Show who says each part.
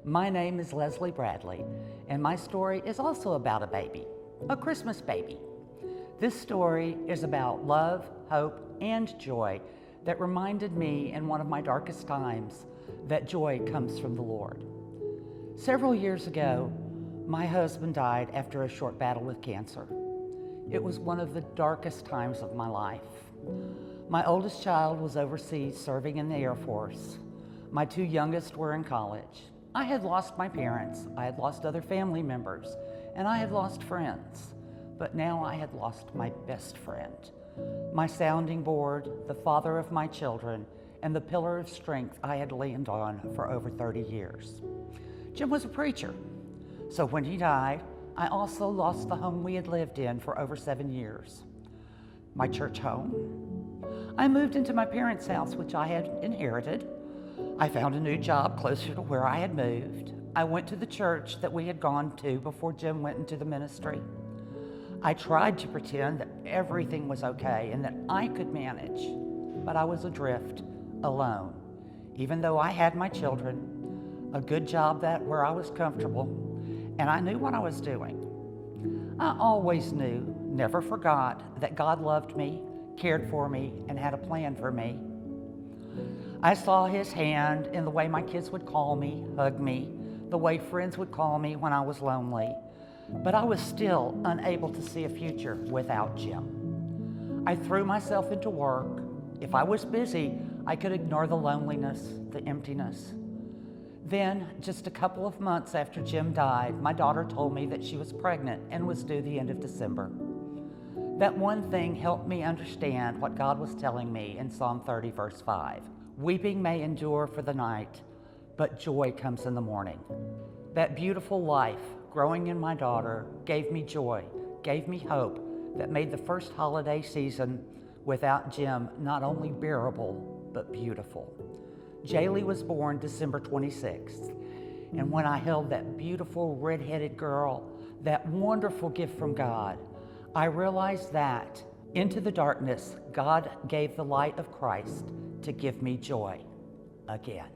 Speaker 1: My name is Leslie Bradley, and my story is also about a baby, a Christmas baby. This story is about love, hope, and joy that reminded me in one of my darkest times that joy comes from the Lord. Several years ago, my husband died after a short battle with cancer. It was one of the darkest times of my life. My oldest child was overseas serving in the Air Force. My two youngest were in college. I had lost my parents, I had lost other family members, and I had lost friends. But now I had lost my best friend, my sounding board, the father of my children, and the pillar of strength I had leaned on for over 30 years. Jim was a preacher, so when he died, I also lost the home we had lived in for over 7 years, my church home. I moved into my parents' house, which I had inherited. I found a new job closer to where I had moved. I went to the church that we had gone to before Jim went into the ministry. I tried to pretend that everything was okay and that I could manage, but I was adrift, alone. Even though I had my children, a good job where I was comfortable, and I knew what I was doing. I always knew, never forgot, that God loved me, cared for me, and had a plan for me. I saw His hand in the way my kids would call me, hug me, the way friends would call me when I was lonely. But I was still unable to see a future without Jim. I threw myself into work. If I was busy, I could ignore the loneliness, the emptiness. Then, just a couple of months after Jim died, my daughter told me that she was pregnant and was due the end of December. That one thing helped me understand what God was telling me in Psalm 30, verse 5. Weeping may endure for the night, but joy comes in the morning. That beautiful life growing in my daughter gave me joy, gave me hope that made the first holiday season without Jim not only bearable, but beautiful. Jaylee was born December 26th, and when I held that beautiful red-headed girl, that wonderful gift from God, I realized that into the darkness, God gave the light of Christ to give me joy again.